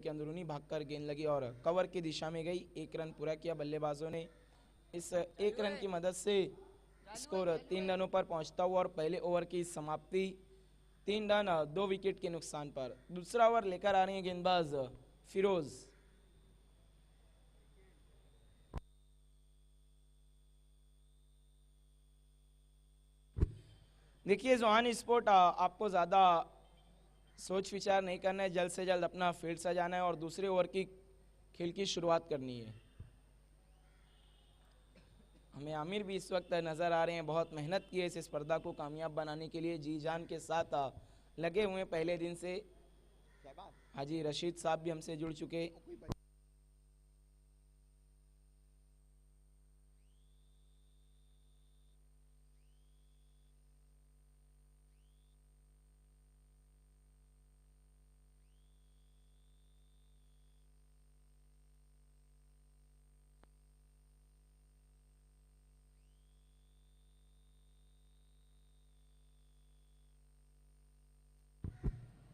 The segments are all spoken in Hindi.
के अंदरूनी भागकर गेंद लगी और कवर की दिशा में गई। 1 रन पूरा किया बल्लेबाजों ने। इस 1 रन की मदद से स्कोर 3 रनों पर पहुंचता हुआ और पहले ओवर की समाप्ति 3 रन 2 विकेट के नुकसान पर। दूसरा ओवर लेकर आ रहे हैं गेंदबाज फिरोज। देखिए जोहान स्पोर्ट, आपको ज़्यादा सोच विचार नहीं करना है, जल्द से जल्द अपना फील्ड सजाना है और दूसरे ओवर की खेल की शुरुआत करनी है। हमें आमिर भी इस वक्त नज़र आ रहे हैं, बहुत मेहनत की है इस स्पर्धा को कामयाब बनाने के लिए, जी जान के साथ लगे हुए पहले दिन से। हाजी रशीद साहब भी हमसे जुड़ चुके।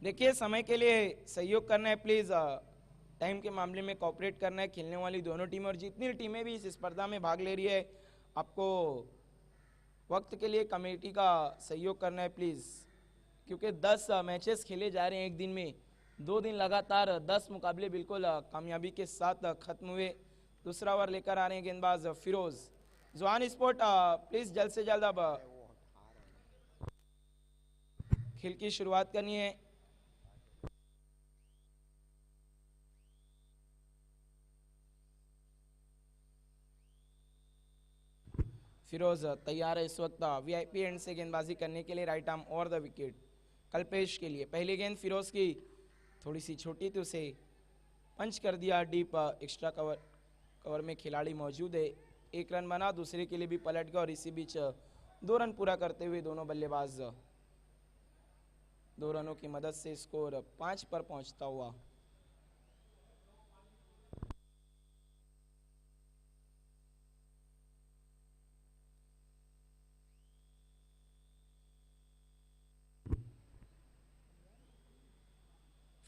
देखिए समय के लिए सहयोग करना है प्लीज़, टाइम के मामले में कॉपरेट करना है खेलने वाली दोनों टीमें और जितनी टीमें भी इस स्पर्धा में भाग ले रही है, आपको वक्त के लिए कमेटी का सहयोग करना है प्लीज़, क्योंकि 10 मैचेस खेले जा रहे हैं एक दिन में। 2 दिन लगातार 10 मुकाबले बिल्कुल कामयाबी के साथ खत्म हुए। दूसरा ओवर लेकर आ रहे हैं गेंदबाज फिरोज। जोहान स्पोर्ट, प्लीज़ जल्द से जल्द अब खेल की शुरुआत करनी है। फिरोज तैयार है इस वक्त वीआईपी एंड से गेंदबाजी करने के लिए, राइट आर्म और द विकेट कल्पेश के लिए। पहली गेंद फिरोज की थोड़ी सी छोटी थी, उसे पंच कर दिया डीप, एक्स्ट्रा कवर में खिलाड़ी मौजूद है। 1 रन बना, दूसरे के लिए भी पलट गया और इसी बीच 2 रन पूरा करते हुए दोनों बल्लेबाज 2 रनों की मदद से स्कोर 5 पर पहुंचता हुआ।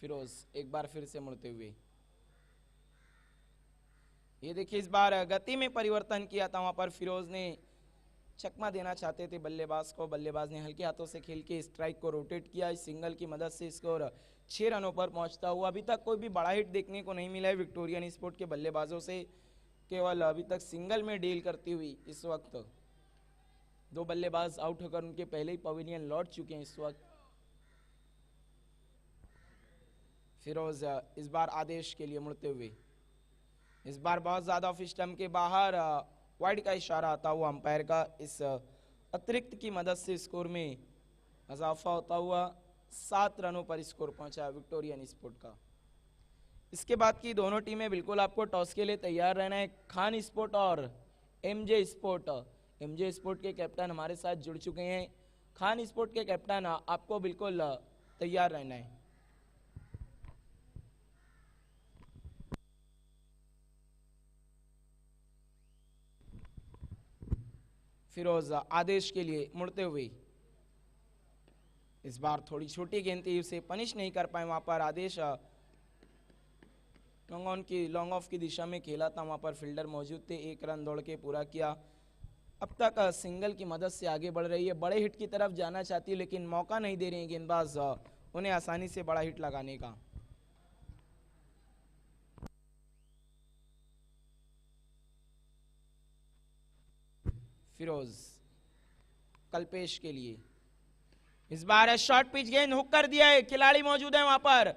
फिरोज एक बार फिर से मुड़ते हुए, ये देखिए इस बार गति में परिवर्तन किया था, वहां पर फिरोज ने चकमा देना चाहते थे बल्लेबाज को, बल्लेबाज ने हल्के हाथों से खेल के स्ट्राइक को रोटेट किया। इस सिंगल की मदद से स्कोर 6 रनों पर पहुंचता हुआ। अभी तक कोई भी बड़ा हिट देखने को नहीं मिला है विक्टोरियन स्पोर्ट के बल्लेबाजों से, केवल अभी तक सिंगल में डील करती हुई इस वक्त 2 बल्लेबाज आउट होकर उनके पहले ही पवेलियन लौट चुके हैं इस वक्त। फिरोज इस बार आदेश के लिए मुड़ते हुए, इस बार बहुत ज़्यादा ऑफ स्टंप के बाहर वाइड का इशारा आता हुआ अंपायर का। इस अतिरिक्त की मदद से स्कोर में इजाफा होता हुआ 7 रनों पर स्कोर पहुंचा विक्टोरियन स्पोर्ट का। इसके बाद की दोनों टीमें बिल्कुल आपको टॉस के लिए तैयार रहना है। खान स्पोर्ट और एमजे स्पोर्ट। एमजे स्पोर्ट के कैप्टन हमारे साथ जुड़ चुके हैं। खान स्पोर्ट के कैप्टन, आपको बिल्कुल तैयार रहना है। फिरोज आदेश के लिए मुड़ते हुए, इस बार थोड़ी छोटी गेंद थी, उसे पनिश नहीं कर पाए वहां पर आदेश। लॉन्ग ऑफ की दिशा में खेला था, वहां पर फील्डर मौजूद थे। 1 रन दौड़ के पूरा किया। अब तक सिंगल की मदद से आगे बढ़ रही है, बड़े हिट की तरफ जाना चाहती है लेकिन मौका नहीं दे रहे हैं गेंदबाज उन्हें आसानी से बड़ा हिट लगाने का। फिरोज कल्पेश के लिए, इस बार शॉर्ट पिच गेंद हुक कर दिया है, खिलाड़ी मौजूद है वहां पर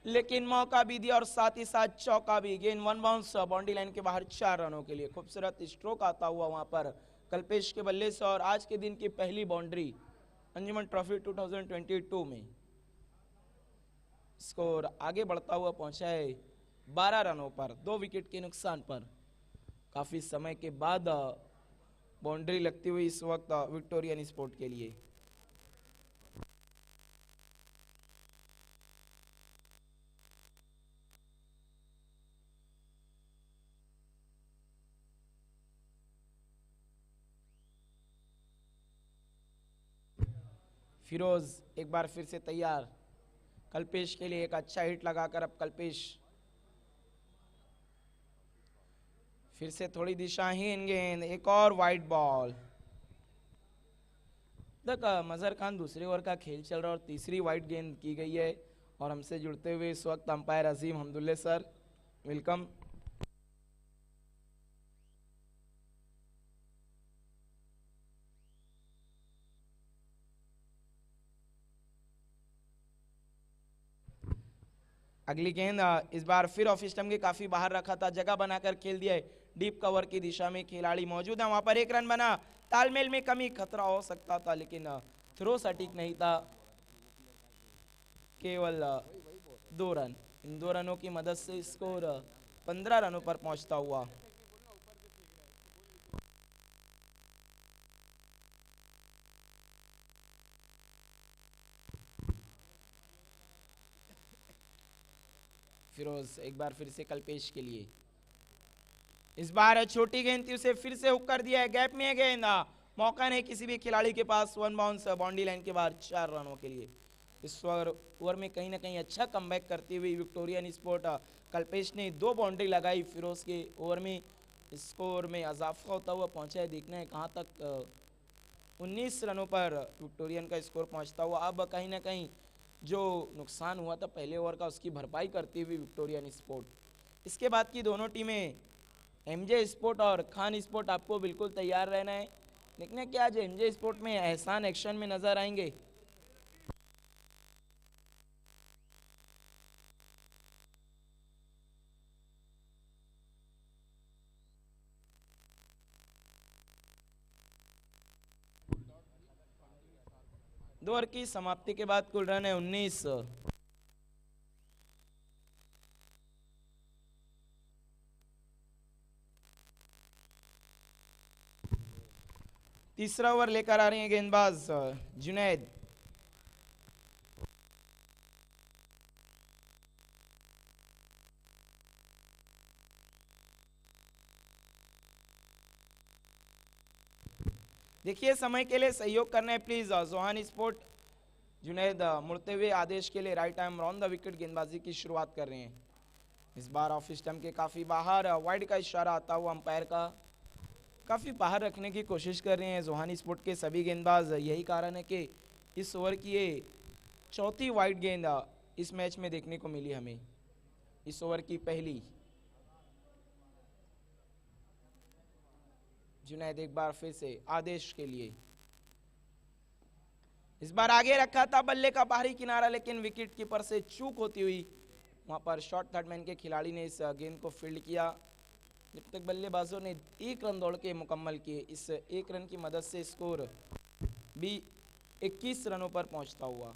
लेकिन मौका भी दिया और साथ ही साथ चौका भी। गेंद 1 बाउंस बाउंड्री लाइन के बाहर 4 रनों के लिए। खूबसूरत स्ट्रोक आता हुआ वहां पर कल्पेश के बल्ले से और आज के दिन की पहली बाउंड्री अंजुमन ट्रॉफी 2022 में। स्कोर आगे बढ़ता हुआ पहुंचा है 12 रनों पर, 2 विकेट के नुकसान पर। काफी समय के बाद बाउंड्री लगती हुई इस वक्त विक्टोरियन स्पोर्ट के लिए। फिरोज एक बार फिर से तैयार, कल्पेश के लिए एक अच्छा हिट लगाकर अब कल्पेश फिर से थोड़ी दिशाहीन गेंद, एक और वाइड बॉल। तक मजहर खान दूसरे ओवर का खेल चल रहा है और तीसरी वाइड गेंद की गई है। और हमसे जुड़ते हुए इस वक्त अंपायर अजीम हमदुल्ले सर, वेलकम। अगली गेंद इस बार फिर ऑफ स्टंप के काफी बाहर रखा था, जगह बनाकर खेल दिया है। डीप कवर की दिशा में खिलाड़ी मौजूद है, वहां पर एक रन बना। तालमेल में कमी, खतरा हो सकता था लेकिन थ्रो सटीक नहीं था। केवल 2 रन, इन 2 रनों की मदद से स्कोर 15 रनों पर पहुंचता हुआ। फिरोज एक बार फिर से कल्पेश के लिए, इस बार छोटी गेंद थी, उसे फिर से हुक कर दिया है। गैप में है गेंद, मौका नहीं किसी भी खिलाड़ी के पास। 1 बाउंस बाउंड्री लाइन के बाहर 4 रनों के लिए। इस ओवर में कहीं ना कहीं अच्छा कमबैक करती हुई विक्टोरियन स्पोर्ट कल्पेश ने 2 बाउंड्री लगाई। फिरोज के ओवर में स्कोर में इजाफा होता हुआ पहुंचा है, देखना है कहां तक। 19 रनों पर विक्टोरियन का स्कोर पहुंचता हुआ। अब कहीं ना कहीं जो नुकसान हुआ था पहले ओवर का, उसकी भरपाई करती हुई विक्टोरियन स्पोर्ट। इसके बाद की दोनों टीमें एमजे स्पोर्ट और खान स्पोर्ट, आपको बिल्कुल तैयार रहना है। देखने क्या आज एमजे स्पोर्ट में एहसान एक्शन में नजर आएंगे। दो ओवर की समाप्ति के बाद कुल रन है 19। तीसरा ओवर लेकर आ रहे हैं गेंदबाज जुनैद। देखिए समय के लिए सहयोग करना है प्लीज जोहान स्पोर्ट। जुनैद मुड़ते हुए आदेश के लिए right arm on the wicket गेंदबाजी की शुरुआत कर रहे हैं। इस बार ऑफ स्टंप के काफी बाहर, वाइड का इशारा आता हुआ अंपायर का। काफी बाहर रखने की कोशिश कर रहे हैं जोहानी स्पोर्ट के सभी गेंदबाज। यही कारण है कि इस ओवर की ये चौथी वाइड गेंद इस मैच में देखने को मिली हमें, इस ओवर की पहली। जुनैद एक बार फिर से आदेश के लिए, इस बार आगे रखा था बल्ले का बाहरी किनारा, लेकिन विकेट कीपर से चूक होती हुई वहां पर शॉर्ट थर्ड मैन के खिलाड़ी ने इस गेंद को फील्ड किया। जब तक बल्लेबाजों ने 1 रन दौड़ के मुकम्मल किए, इस 1 रन की मदद से स्कोर भी 21 रनों पर पहुंचता हुआ।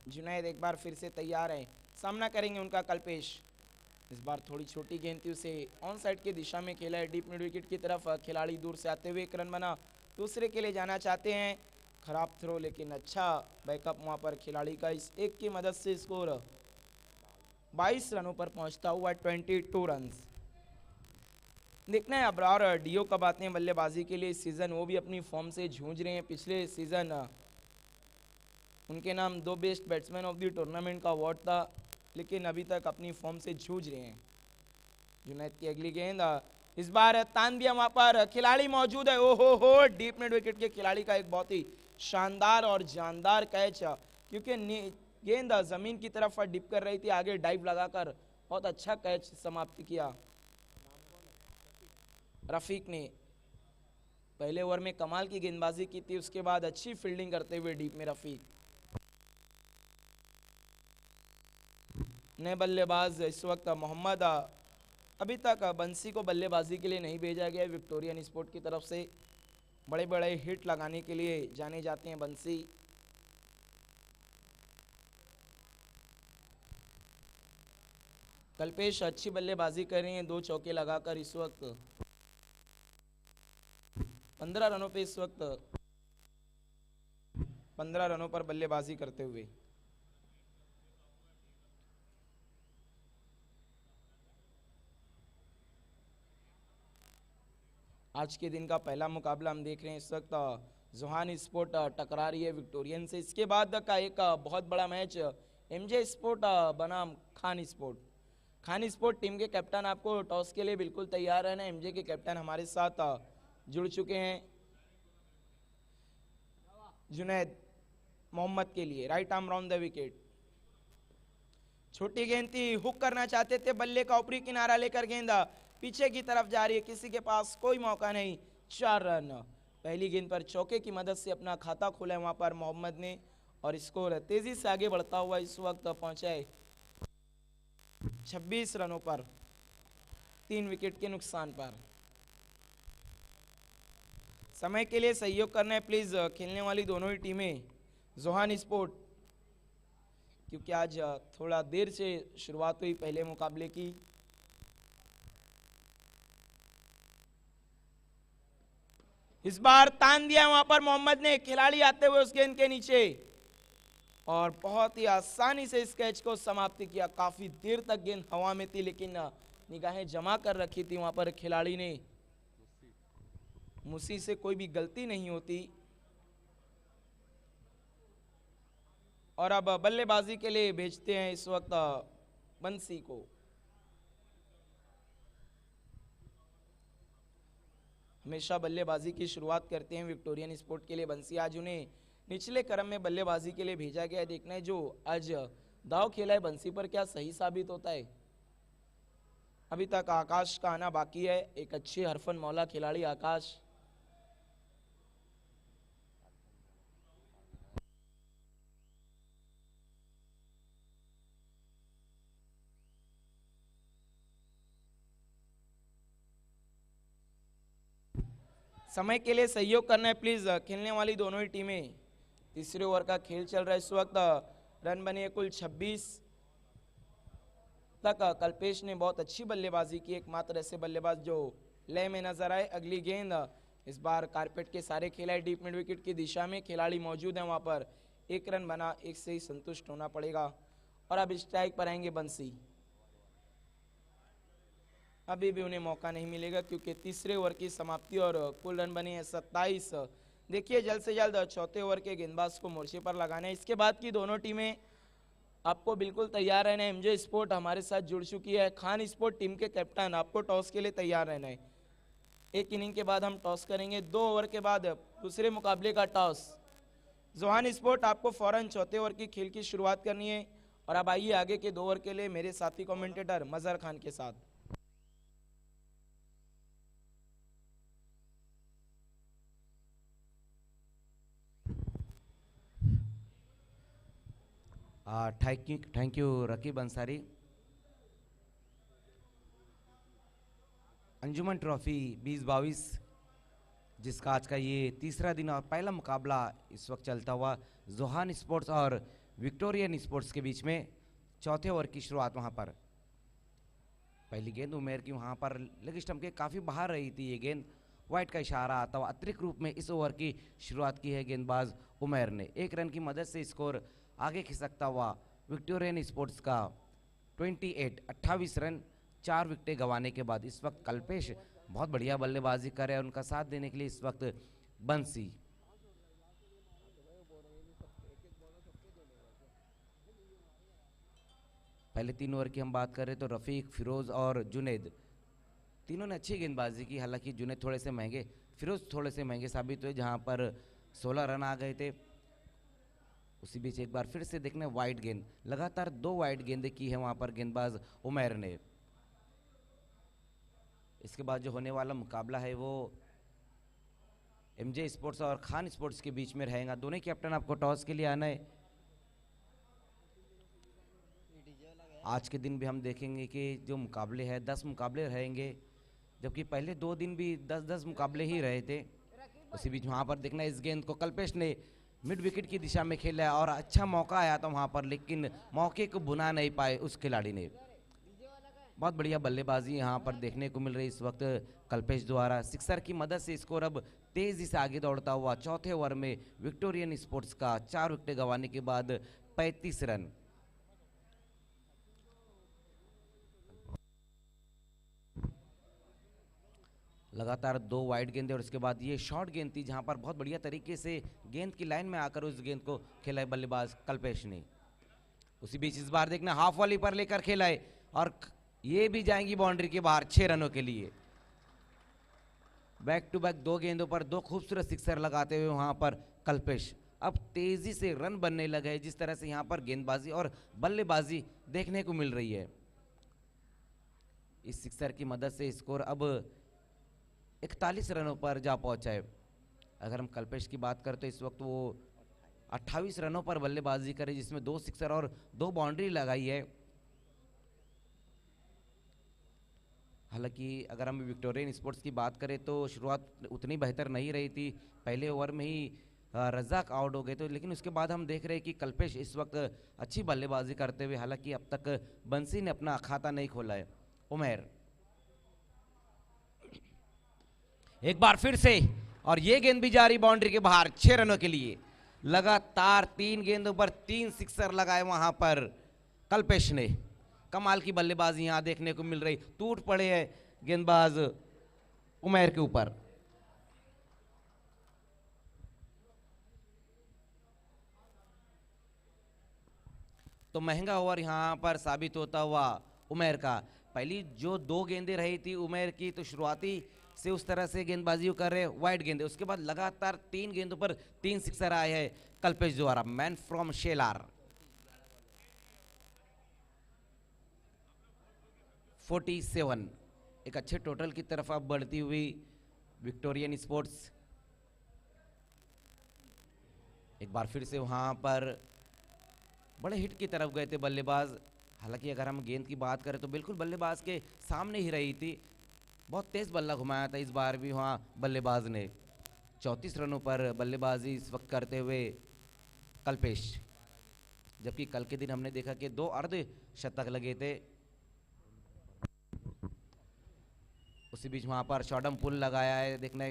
जुनैद एक बार फिर से तैयार है, सामना करेंगे उनका कल्पेश। इस बार थोड़ी छोटी गेंद थी, उसे ऑन साइड की दिशा में खेला है, डीप मिड विकेट की तरफ। खिलाड़ी दूर से आते हुए 1 रन बना, दूसरे के लिए जाना चाहते हैं। खराब थ्रो लेकिन अच्छा बैकअप वहां पर खिलाड़ी का। इस एक की मदद से स्कोर 22 रनों पर पहुंचता हुआ 22 रन। देखना है अबरार डीओ कब आते हैं बल्लेबाजी के लिए इस सीजन। वो भी अपनी फॉर्म से जूझ रहे हैं। पिछले सीजन उनके नाम 2 best batsman of the tournament का अवार्ड था, लेकिन अभी तक अपनी फॉर्म से जूझ रहे हैं। जुनैद की अगली गेंद, इस बार तान दिया वहां पर खिलाड़ी मौजूद है। ओहो हो, डीप मिड विकेट के खिलाड़ी का एक बहुत ही शानदार और जानदार कैच, क्योंकि गेंद जमीन की तरफ डिप कर रही थी, आगे डाइव लगाकर बहुत अच्छा कैच समाप्त किया रफीक ने। पहले ओवर में कमाल की गेंदबाजी की थी, उसके बाद अच्छी फील्डिंग करते हुए डीप में रफीक। नए बल्लेबाज इस वक्त मोहम्मद, अभी तक बंसी को बल्लेबाजी के लिए नहीं भेजा गया। विक्टोरियन स्पोर्ट की तरफ से बड़े बड़े हिट लगाने के लिए जाने जाते हैं बंसी। कल्पेश अच्छी बल्लेबाजी कर रहे हैं, 2 चौके लगाकर इस वक्त 15 रनों पे, इस वक्त 15 रनों पर बल्लेबाजी करते हुए। आज के दिन का पहला मुकाबला हम देख रहे हैं इस वक्त जोहान स्पोर्ट टकरा रही है विक्टोरियन से। इसके बाद का एक बहुत बड़ा मैच एमजे स्पोर्ट बनाम Khan sport. Khan sport team के कैप्टन आपको टॉस के लिए बिल्कुल तैयार रहना। एमजे के कैप्टन हमारे साथ जुड़ चुके हैं जुनैद मोहम्मद के लिए। Right arm round the wicket. छोटी गेंद थी, हुक करना चाहते थे, बल्ले का ऊपरी किनारा लेकर गेंद पीछे की तरफ जा रही है, किसी के पास कोई मौका नहीं। 4 रन। पहली गेंद पर चौके की मदद से अपना खाता खोला है वहां पर मोहम्मद ने और स्कोर तेजी से आगे बढ़ता हुआ इस वक्त पहुंचा है 26 रनों पर 3 विकेट के नुकसान पर। समय के लिए सहयोग करना है प्लीज खेलने वाली दोनों ही टीमें। जोहान स्पोर्ट, क्योंकि आज थोड़ा देर से शुरुआत हुई पहले मुकाबले की। इस बार तान दिया वहां पर मोहम्मद ने, खिलाड़ी आते हुए उस गेंद के नीचे और बहुत ही आसानी से इस कैच को समाप्त किया। काफी देर तक गेंद हवा में थी लेकिन निगाहें जमा कर रखी थी वहां पर खिलाड़ी ने। मुसी से कोई भी गलती नहीं होती। और अब बल्लेबाजी के लिए भेजते हैं इस वक्त बंसी को। हमेशा बल्लेबाजी की शुरुआत करते हैं विक्टोरियन स्पोर्ट के लिए बंसी। आज उन्हें निचले क्रम में बल्लेबाजी के लिए भेजा गया है। देखना है जो आज दाव खेला है बंसी पर क्या सही साबित होता है। अभी तक आकाश का आना बाकी है, एक अच्छे हरफन मौला खिलाड़ी आकाश। समय के लिए सहयोग करना है प्लीज खेलने वाली दोनों ही टीमें। तीसरे ओवर का खेल चल रहा है इस वक्त। रन बने कुल 26 तक। कल्पेश ने बहुत अच्छी बल्लेबाजी की, एकमात्र ऐसे बल्लेबाज जो लय में नजर आए। अगली गेंद इस बार कारपेट के सारे खेला है डीप मिड विकेट की दिशा में, खिलाड़ी मौजूद है वहां पर। 1 रन बना, 1 से ही संतुष्ट होना पड़ेगा। और अब स्ट्राइक पर आएंगे बंसी। अभी भी उन्हें मौका नहीं मिलेगा क्योंकि तीसरे ओवर की समाप्ति और कुल रन बने हैं 27। देखिए जल्द से जल्द चौथे ओवर के गेंदबाज को मोर्चे पर लगाना है। इसके बाद की दोनों टीमें आपको बिल्कुल तैयार रहना है। एमजे स्पोर्ट हमारे साथ जुड़ चुकी है। खान स्पोर्ट टीम के कैप्टन, आपको टॉस के लिए तैयार रहना है। 1 इनिंग के बाद हम टॉस करेंगे। 2 ओवर के बाद दूसरे मुकाबले का टॉस। जोहान स्पोर्ट आपको फौरन चौथे ओवर की खेल की शुरुआत करनी है। और अब आइए आगे के 2 ओवर के लिए मेरे साथी कमेंटेटर मजहर खान के साथ। Thank you Raqib Ansari. Anjuman trophy 2022 जिसका आज का ये तीसरा दिन और पहला मुकाबला इस वक्त चलता हुआ जोहान स्पोर्ट्स और विक्टोरियन स्पोर्ट्स के बीच में। चौथे ओवर की शुरुआत वहां पर पहली गेंद उमेर की वहां पर लेग स्टंप के काफ़ी बाहर रही थी ये गेंद। वाइट का इशारा आता हुआ अतिरिक्त रूप में इस ओवर की शुरुआत की है गेंदबाज उमेर ने। 1 रन की मदद से स्कोर आगे खिसकता हुआ विक्टोरियन स्पोर्ट्स का 28 रन 4 विकेटें गंवाने के बाद इस वक्त कल्पेश बहुत बढ़िया बल्लेबाजी कर रहे हैं। उनका साथ देने के लिए इस वक्त बंसी। पहले 3 ओवर की हम बात करें तो रफीक, फिरोज और जुनैद तीनों ने अच्छी गेंदबाजी की। हालांकि जुनैद थोड़े से महंगे, फिरोज थोड़े से महंगे साबित हुए जहां पर 16 रन आ गए थे। उसी बीच एक बार फिर से देखने वाइड गेंद, लगातार 2 वाइड गेंदें की है वहां पर गेंदबाज उमैर ने। इसके बाद जो होने वाला मुकाबला है वो एमजे स्पोर्ट्स और खान स्पोर्ट्स के बीच में रहेगा। दोनों कैप्टन आपको टॉस के लिए आना है। आज के दिन भी हम देखेंगे कि जो मुकाबले हैं 10 मुकाबले रहेंगे, जबकि पहले 2 दिन भी 10-10 मुकाबले ही रहे थे। उसी बीच वहां पर देखना इस गेंद को कल्पेश ने मिड विकेट की दिशा में खेला है और अच्छा मौका आया था वहां पर, लेकिन मौके को भुना नहीं पाए उस खिलाड़ी ने। बहुत बढ़िया बल्लेबाजी यहां पर देखने को मिल रही इस वक्त कल्पेश द्वारा। सिक्सर की मदद से स्कोर अब तेजी से आगे दौड़ता हुआ चौथे ओवर में विक्टोरियन स्पोर्ट्स का 4 विकेट गंवाने के बाद 35 रन। लगातार 2 वाइड गेंदें और उसके बाद ये शॉर्ट गेंद थी जहां पर बहुत बढ़िया तरीके से गेंद की लाइन में आकर उस गेंद को खेला है बल्लेबाज कल्पेश ने। उसी बीच इस बार देखना हाफ वॉली पर लेकर खेला है और ये भी जाएंगी बाउंड्री के बाहर 6 रनों के लिए। बैक टू बैक 2 गेंदों पर 2 खूबसूरत सिक्सर लगाते हुए वहां पर कल्पेश अब तेजी से रन बनने लगे हैं, जिस तरह से यहां पर गेंदबाजी और बल्लेबाजी देखने को मिल रही है। इस सिक्सर की मदद से स्कोर अब 41 रनों पर जा पहुंचा है। अगर हम कल्पेश की बात करें तो इस वक्त वो 28 रनों पर बल्लेबाजी करे, जिसमें 2 सिक्सर और 2 बाउंड्री लगाई है। हालांकि अगर हम विक्टोरियन स्पोर्ट्स की बात करें तो शुरुआत उतनी बेहतर नहीं रही थी, पहले ओवर में ही रजाक आउट हो गए थे, लेकिन उसके बाद हम देख रहे हैं कि कल्पेश इस वक्त अच्छी बल्लेबाजी करते हुए, हालांकि अब तक बंसी ने अपना खाता नहीं खोला है। उमेर एक बार फिर से और ये गेंद भी जा रही बाउंड्री के बाहर 6 रनों के लिए। लगातार 3 गेंदों पर 3 सिक्सर लगाए वहां पर कल्पेश ने। कमाल की बल्लेबाजी यहां देखने को मिल रही, टूट पड़े हैं गेंदबाज उमेर के ऊपर। तो महंगा ओवर यहां पर साबित होता हुआ उमेर का। पहली जो 2 गेंदें रही थी उमेर की, तो शुरुआती से उस तरह से गेंदबाजी कर रहे वाइड गेंदे, उसके बाद लगातार 3 गेंदों पर 3 सिक्सर आए हैं कल्पेश द्वारा। मैन फ्रॉम शेलार 47 एक अच्छे टोटल की तरफ अब बढ़ती हुई विक्टोरियन स्पोर्ट्स। एक बार फिर से वहां पर बड़े हिट की तरफ गए थे बल्लेबाज। हालांकि अगर हम गेंद की बात करें तो बिल्कुल बल्लेबाज के सामने ही रही थी, बहुत तेज बल्ला घुमाया था इस बार भी वहां बल्लेबाज ने। 34 रनों पर बल्लेबाजी इस वक्त करते हुए कल्पेश, जबकि कल के दिन हमने देखा कि 2 अर्धशतक लगे थे। उसी बीच वहां पर शॉर्टम पुल लगाया है, देखना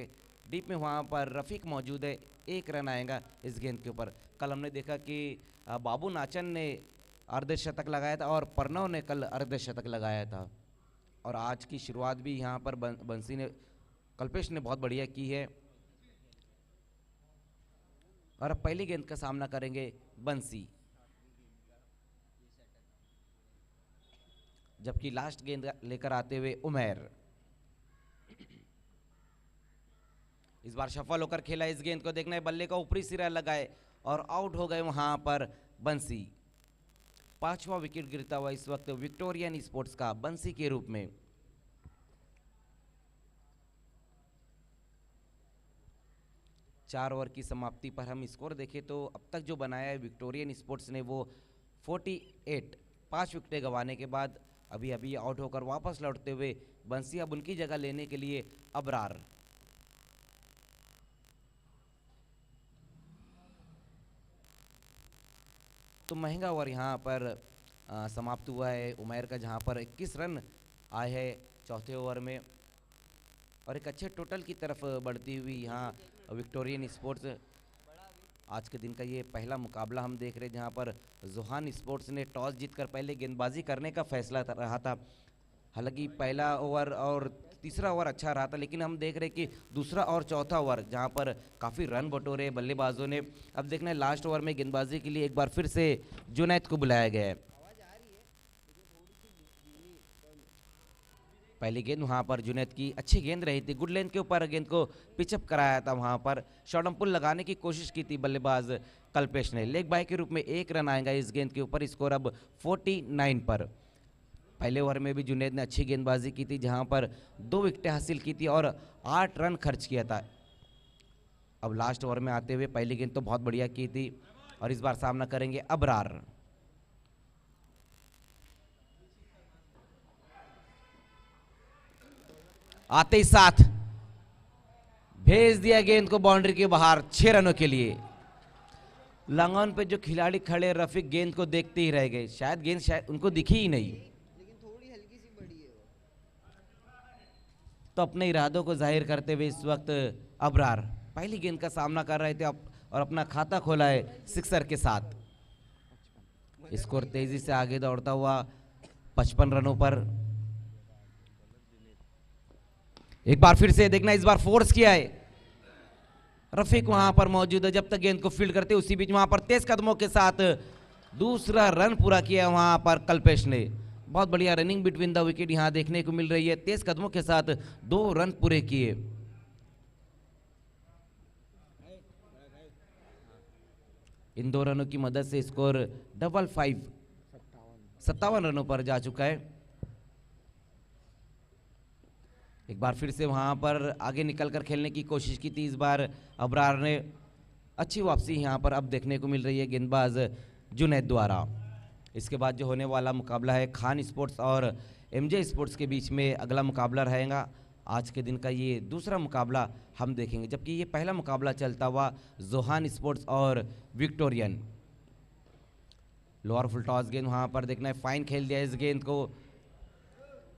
डीप में वहां पर रफीक मौजूद है, 1 रन आएगा इस गेंद के ऊपर। कल हमने देखा कि बाबू नाचन ने अर्धशतक लगाया था और प्रणव ने कल अर्धशतक लगाया था। और आज की शुरुआत भी यहां पर बंसी ने, कल्पेश ने बहुत बढ़िया की है। और अब पहली गेंद का सामना करेंगे बंसी, जबकि लास्ट गेंद लेकर आते हुए उमेर। इस बार सफल होकर खेला इस गेंद को, देखना है बल्ले का ऊपरी सिरा लगाए और आउट हो गए वहां पर बंसी। 5वां विकेट गिरता हुआ इस वक्त विक्टोरियन स्पोर्ट्स का बंसी के रूप में। चार ओवर की समाप्ति पर हम स्कोर देखें तो अब तक जो बनाया है विक्टोरियन स्पोर्ट्स ने वो 48, 5 विकेटें गंवाने के बाद अभी अभी आउट होकर वापस लौटते हुए बंसी अब उनकी जगह लेने के लिए अबरार। तो महंगा ओवर यहाँ पर समाप्त हुआ है उमेर का, जहाँ पर 21 रन आए हैं चौथे ओवर में और एक अच्छे टोटल की तरफ बढ़ती हुई यहाँ विक्टोरियन स्पोर्ट्स। आज के दिन का ये पहला मुकाबला हम देख रहे हैं जहाँ पर जोहान स्पोर्ट्स ने टॉस जीतकर पहले गेंदबाजी करने का फैसला रहा था। हालांकि पहला ओवर और तीसरा ओवर अच्छा रहा था, लेकिन हम देख रहे हैं कि दूसरा और चौथा ओवर जहां पर काफ़ी रन बटोरे बल्लेबाजों ने। अब देखना है लास्ट ओवर में गेंदबाजी के लिए एक बार फिर से जुनैद को बुलाया गया है। पहली गेंद वहां पर जुनैद की अच्छी गेंद रही थी, गुड लेंथ के ऊपर गेंद को पिचअप कराया था, वहां पर शॉर्ट पुल लगाने की कोशिश की थी बल्लेबाज कल्पेश ने। लेग बाय के रूप में 1 रन आएगा इस गेंद के ऊपर, स्कोर अब 49 पर। पहले ओवर में भी जुनैद ने अच्छी गेंदबाजी की थी जहां पर 2 विकेटें हासिल की थी और 8 रन खर्च किया था। अब लास्ट ओवर में आते हुए पहली गेंद तो बहुत बढ़िया की थी और इस बार सामना करेंगे अबरार। आते ही साथ भेज दिया गेंद को बाउंड्री के बाहर 6 रनों के लिए। लंगन पे जो खिलाड़ी खड़े रफीक गेंद को देखते ही रह गए, शायद गेंद शायद उनको दिखी ही नहीं, तो अपने इरादों को जाहिर करते हुए इस वक्त अबरार पहली गेंद का सामना कर रहे थे और अपना खाता खोला है सिक्सर के साथ। स्कोर तेजी से आगे दौड़ता हुआ 55 रनों पर। एक बार फिर से देखना, इस बार फोर्स किया है, रफीक वहां पर मौजूद है जब तक गेंद को फील्ड करते, उसी बीच वहां पर तेज कदमों के साथ दूसरा रन पूरा किया वहां पर कल्पेश ने। बहुत बढ़िया रनिंग बिटवीन द विकेट यहां देखने को मिल रही है, तेज कदमों के साथ 2 रन पूरे किए। इन 2 रनों की मदद से स्कोर 57 रनों पर जा चुका है। एक बार फिर से वहां पर आगे निकलकर खेलने की कोशिश की थी, इस बार अबरार ने अच्छी वापसी यहां पर अब देखने को मिल रही है गेंदबाज जुनैद द्वारा। इसके बाद जो होने वाला मुकाबला है खान स्पोर्ट्स और एमजे स्पोर्ट्स के बीच में अगला मुकाबला रहेगा। आज के दिन का ये दूसरा मुकाबला हम देखेंगे, जबकि ये पहला मुकाबला चलता हुआ जोहान स्पोर्ट्स और विक्टोरियन। लोअर फुल टॉस गेंद वहां पर देखना है, फाइन खेल दिया इस गेंद को,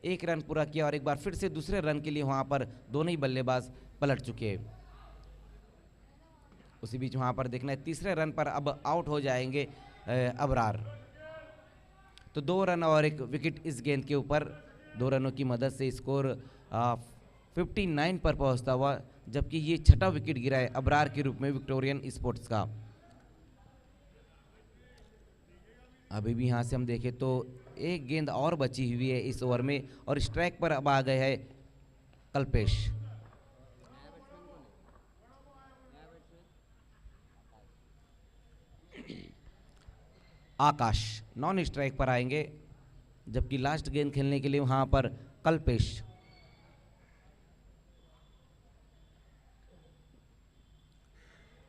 1 रन पूरा किया और एक बार फिर से दूसरे रन के लिए वहां पर दोनों ही बल्लेबाज पलट चुके हैं। उसी बीच वहां पर देखना है तीसरे रन पर अब आउट हो जाएंगे अबरार। तो 2 रन और 1 विकेट इस गेंद के ऊपर, 2 रनों की मदद से स्कोर 59 पर पहुंचता हुआ, जबकि ये छठा विकेट गिरा है अबरार के रूप में विक्टोरियन स्पोर्ट्स का। अभी भी यहां से हम देखें तो 1 गेंद और बची हुई है इस ओवर में और स्ट्राइक पर अब आ गए हैं कल्पेश। आकाश नॉन स्ट्राइक पर आएंगे, जबकि लास्ट गेंद खेलने के लिए वहां पर कल्पेश।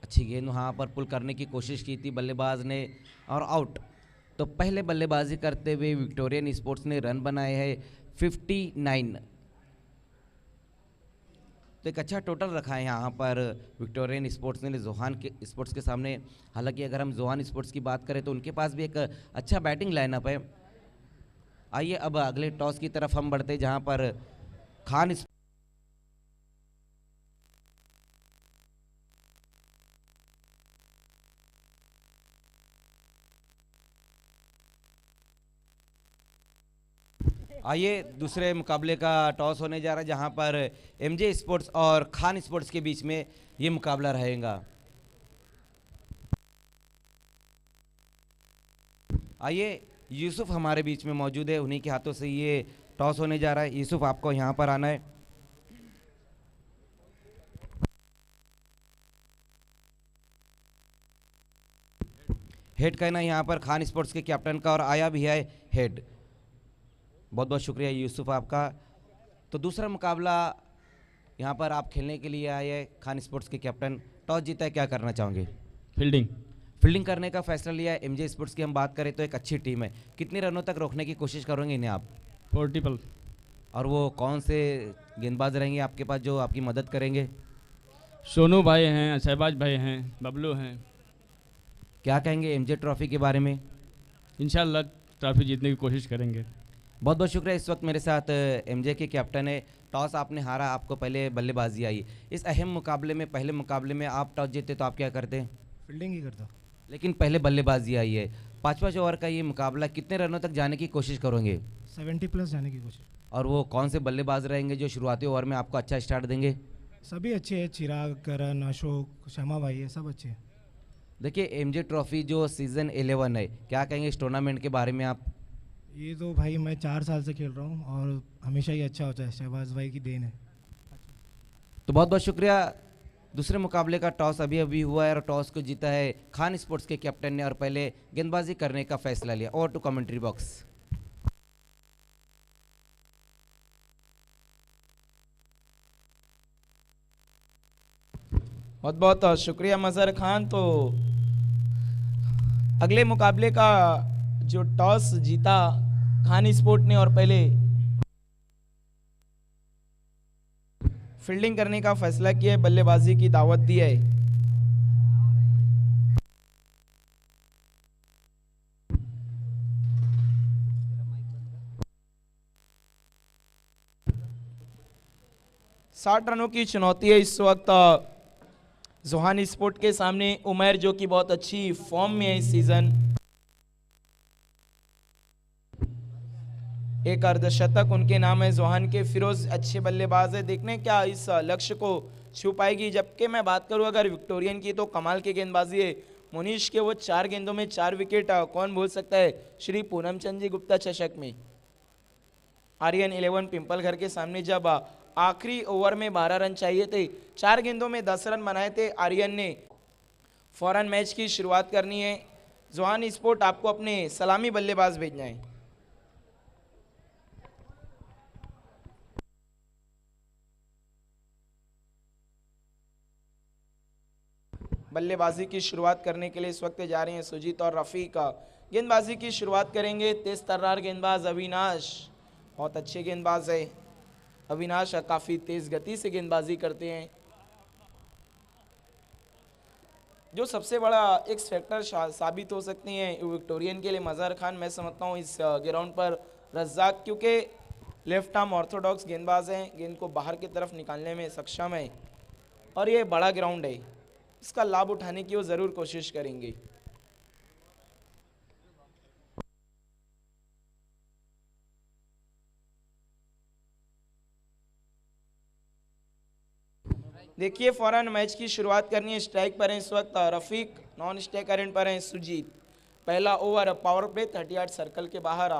अच्छी गेंद वहां पर पुल करने की कोशिश की थी बल्लेबाज ने और आउट। तो पहले बल्लेबाजी करते हुए विक्टोरियन स्पोर्ट्स ने रन बनाए हैं 59। तो एक अच्छा टोटल रखा है यहाँ पर विक्टोरियन स्पोर्ट्स ने जोहान के स्पोर्ट्स के सामने। हालांकि अगर हम जोहान स्पोर्ट्स की बात करें तो उनके पास भी एक अच्छा बैटिंग लाइनअप है। आइए अब अगले टॉस की तरफ हम बढ़ते, जहाँ पर खान आइए दूसरे मुकाबले का टॉस होने जा रहा है, जहां पर एमजे स्पोर्ट्स और खान स्पोर्ट्स के बीच में ये मुकाबला रहेगा। आइए यूसुफ हमारे बीच में मौजूद है, उन्हीं के हाथों से ये टॉस होने जा रहा है। यूसुफ आपको यहां पर आना है। हेड कहना यहाँ पर खान स्पोर्ट्स के कैप्टन का और आया भी है हेड। बहुत बहुत शुक्रिया यूसुफ आपका। तो दूसरा मुकाबला यहाँ पर आप खेलने के लिए आए हैं, खान स्पोर्ट्स के कैप्टन। टॉस जीता है, क्या करना चाहोगे? फील्डिंग करने का फैसला लिया है। एमजे स्पोर्ट्स की हम बात करें तो एक अच्छी टीम है, कितने रनों तक रोकने की कोशिश करोगे इन्हें आप? 40। और वो कौन से गेंदबाज रहेंगे आपके पास जो आपकी मदद करेंगे? सोनू भाई हैं, शहबाज भाई हैं, बबलू हैं। क्या कहेंगे एमजे ट्रॉफी के बारे में? इंशाल्लाह ट्रॉफी जीतने की कोशिश करेंगे। बहुत बहुत शुक्रिया। इस वक्त मेरे साथ एमजे के कैप्टन है। टॉस आपने हारा, आपको पहले बल्लेबाजी आई। इस अहम मुकाबले में, पहले मुकाबले में आप टॉस जीते तो आप क्या करते? फील्डिंग ही करता। लेकिन पहले बल्लेबाजी आई है। 5 ओवर का ये मुकाबला, कितने रनों तक जाने की कोशिश करोगे? 70+ जाने की कोशिश। और वो कौन से बल्लेबाज रहेंगे जो शुरुआती ओवर में आपको अच्छा स्टार्ट देंगे? सभी अच्छे हैं, चिराग, करण, अशोक, शमा भाई है, सब अच्छे हैं। देखिए एमजे ट्रॉफी जो सीज़न 11 है, क्या कहेंगे इस टूर्नामेंट के बारे में आप? ये तो भाई मैं 4 साल से खेल रहा हूँ और हमेशा ही अच्छा होता है, शहबाज भाई की देन है। तो बहुत बहुत शुक्रिया। दूसरे मुकाबले का टॉस अभी अभी हुआ है और टॉस को जीता है खान स्पोर्ट्स के कैप्टन ने और पहले गेंदबाजी करने का फैसला लिया। Over to commentary box. बहुत बहुत शुक्रिया मजहर खान। तो अगले मुकाबले का जो टॉस जीता खान स्पोर्ट ने और पहले फील्डिंग करने का फैसला किया है, बल्लेबाजी की दावत दी है। साठ रनों की चुनौती है इस वक्त जोहान स्पोर्ट के सामने। उमर जो कि बहुत अच्छी फॉर्म में है इस सीजन। एक अर्धशतक उनके नाम है। जोहान के फिरोज अच्छे बल्लेबाज है, देखने क्या इस लक्ष्य को छू पाएगी। जबकि मैं बात करूं अगर विक्टोरियन की तो कमाल की गेंदबाजी है मुनीश के, वो 4 गेंदों में 4 विकेट, कौन भूल सकता है श्री पूनमचंद जी गुप्ता चषक में। आर्यन 11 पिंपल घर के सामने जब आखिरी ओवर में 12 रन चाहिए थे, 4 गेंदों में 10 रन बनाए थे आर्यन ने। फौरन मैच की शुरुआत करनी है। जोहान स्पोर्ट आपको अपने सलामी बल्लेबाज भेजना है। बल्लेबाजी की शुरुआत करने के लिए इस वक्त जा रहे हैं सुजीत और रफीक। गेंदबाजी की शुरुआत करेंगे तेज तर्रार गेंदबाज अविनाश, बहुत अच्छे गेंदबाज है अविनाश, काफी तेज गति से गेंदबाजी करते हैं। जो सबसे बड़ा एक्स फैक्टर साबित हो सकती हैं विक्टोरियन के लिए मजहर खान, मैं समझता हूँ इस ग्राउंड पर रज्जाक, क्योंकि लेफ्ट आर्म ऑर्थोडॉक्स गेंदबाज हैं, गेंद को बाहर की तरफ निकालने में सक्षम है और ये बड़ा ग्राउंड है, इसका लाभ उठाने की वो जरूर कोशिश करेंगे। देखिए फौरन मैच की शुरुआत करनी है। स्ट्राइक पर है इस वक्त रफीक, नॉन स्ट्राइक एंड पर है सुजीत। पहला ओवर पावर प्ले 38 सर्कल के बाहर,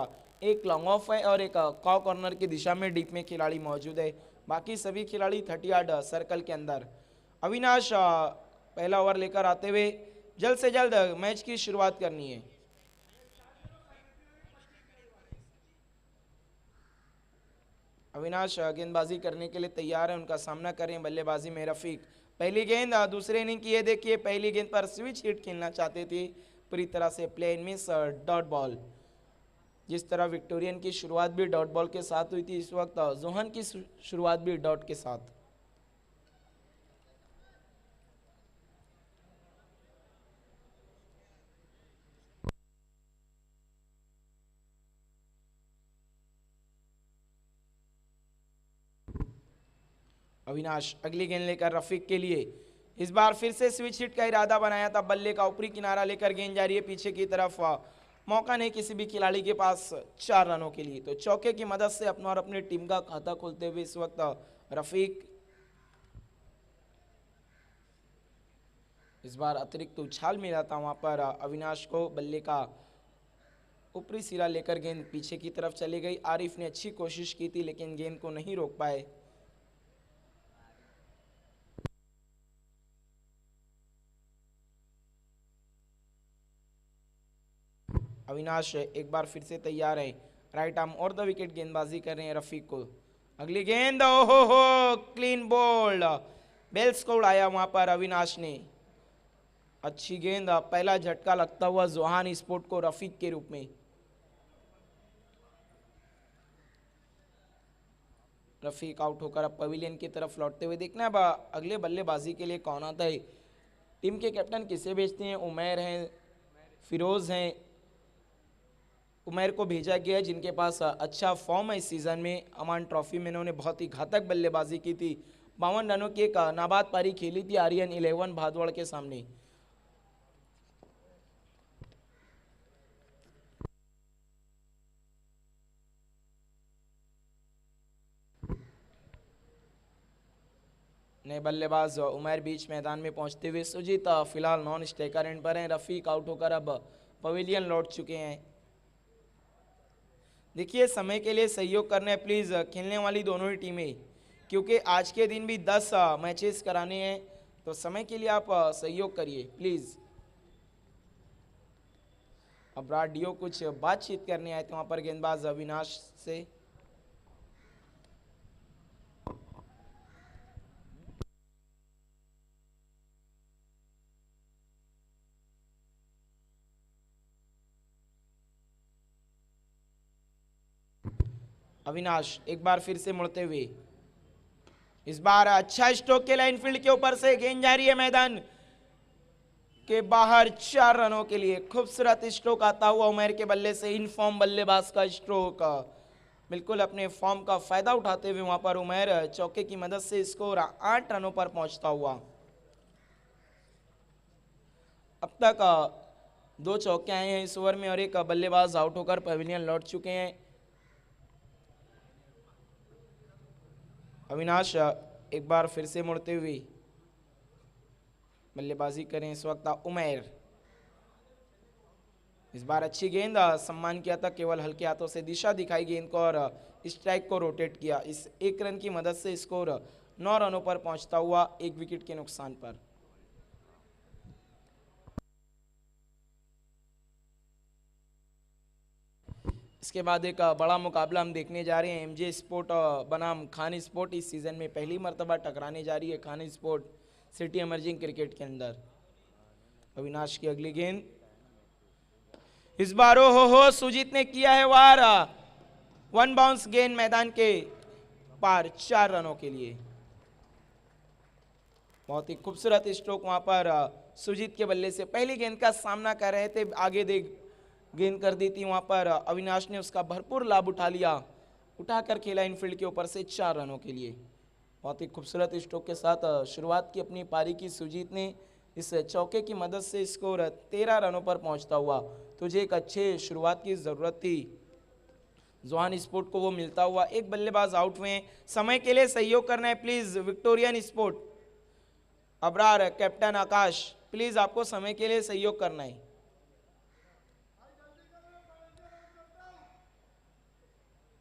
एक लॉन्ग ऑफ है और एक कॉ कॉर्नर की दिशा में डीप में खिलाड़ी मौजूद है, बाकी सभी खिलाड़ी 38 सर्कल के अंदर। अविनाश पहला ओवर लेकर आते हुए जल्द से जल्द मैच की शुरुआत करनी है। अविनाश गेंदबाजी करने के लिए तैयार है, उनका सामना करें बल्लेबाजी में रफीक। पहली गेंद दूसरे इनिंग की है, देखिए पहली गेंद पर स्विच हिट खेलना चाहते थे, पूरी तरह से play in miss, dot ball. जिस तरह विक्टोरियन की शुरुआत भी डॉट बॉल के साथ हुई थी, इस वक्त जोहन की शुरुआत भी डॉट के साथ। अविनाश अगली गेंद लेकर रफीक के लिए, इस बार फिर से स्विच हिट का इरादा बनाया था, बल्ले का ऊपरी किनारा लेकर गेंद जा रही है पीछे की तरफ, मौका नहीं किसी भी खिलाड़ी के पास 4 रनों के लिए, तो चौके की मदद से अपना और अपनी टीम का खाता खोलते हुए इस वक्त रफीक। इस बार अतिरिक्त उछाल मिला था वहां पर अविनाश को, बल्ले का ऊपरी सिरा लेकर गेंद पीछे की तरफ चली गई। आरिफ ने अच्छी कोशिश की थी लेकिन गेंद को नहीं रोक पाए। अविनाश एक बार फिर से तैयार है, राइट आर्म और द विकेट गेंदबाजी कर रहे हैं रफीक को। अगली गेंद, ओहो हो, क्लीन बोल्ड, बेल्स को उड़ाया वहां पर अविनाश ने। अच्छी गेंद, पहला झटका लगता हुआ जोहान स्पोर्ट को रफीक के रूप में। रफीक आउट होकर अब पवेलियन की तरफ लौटते हुए देखना अब अगले बल्लेबाजी के लिए कौन आता है। टीम के कैप्टन किसे भेजते हैं? उमैर हैं, फिरोज हैं। उमैर को भेजा गया है जिनके पास अच्छा फॉर्म है इस सीजन में। अमान ट्रॉफी में इन्होंने बहुत ही घातक बल्लेबाजी की थी, 52 रनों की एक नाबाद पारी खेली थी आर्यन 11 भादवाड़ के सामने। नए बल्लेबाज उमैर बीच मैदान में पहुंचते हुए, सुजीत फिलहाल नॉन स्ट्राइकर एंड पर हैं, रफीक आउट होकर अब पवेलियन लौट चुके हैं। देखिए समय के लिए सहयोग करने प्लीज खेलने वाली दोनों ही टीमें, क्योंकि आज के दिन भी 10 मैचेस कराने हैं, तो समय के लिए आप सहयोग करिए प्लीज। अब राडियो कुछ बातचीत करने आए थे वहां पर गेंदबाज अविनाश से। अविनाश एक बार फिर से मुड़ते हुए, इस बार अच्छा स्ट्रोक के लाइन फील्ड के ऊपर से गेंद जा रही है मैदान के बाहर 4 रनों के लिए। खूबसूरत स्ट्रोक आता हुआ उमैर के बल्ले से, इन फॉर्म बल्लेबाज का स्ट्रोक, बिल्कुल अपने फॉर्म का फायदा उठाते हुए वहां पर उमैर चौके की मदद से स्कोर 8 रनों पर पहुंचता हुआ। अब तक 2 चौके आए हैं इस ओवर में और एक बल्लेबाज आउट होकर पवेलियन लौट चुके हैं। अविनाश एक बार फिर से मुड़ते हुए बल्लेबाजी करें इस वक्त उमैर। इस बार अच्छी गेंद, सम्मान किया था, केवल हल्के हाथों से दिशा दिखाई गेंद को और स्ट्राइक को रोटेट किया। इस एक रन की मदद से स्कोर 9 रनों पर पहुंचता हुआ 1 विकेट के नुकसान पर। इसके बाद एक बड़ा मुकाबला हम देखने जा रहे हैं। एमजे स्पोर्ट बनाम खान स्पोर्ट इस सीजन में पहली मर्तबा टकराने जा रही है Khan sport city emerging cricket के अंदर। अविनाश की अगली गेंद, इस बार हो सुजीत ने किया है वार, 1 बाउंस गेंद मैदान के पार 4 रनों के लिए। बहुत ही खूबसूरत स्ट्रोक वहां पर सुजीत के बल्ले से पहली गेंद का सामना कर रहे थे, आगे देख गेंद कर दी थी, वहां पर अविनाश ने उसका भरपूर लाभ उठा लिया, उठाकर खेला इनफील्ड के ऊपर से 4 रनों के लिए। बहुत ही खूबसूरत स्ट्रोक के साथ शुरुआत की अपनी पारी की सुजीत ने। इस चौके की मदद से स्कोर 13 रनों पर पहुंचता हुआ। तुझे एक अच्छे शुरुआत की जरूरत थी, जोहान स्पोर्ट को वो मिलता हुआ। एक बल्लेबाज आउट हुए, समय के लिए सहयोग करना है please Victorian sport. Abrar, captain Akash, please आपको समय के लिए सहयोग करना है।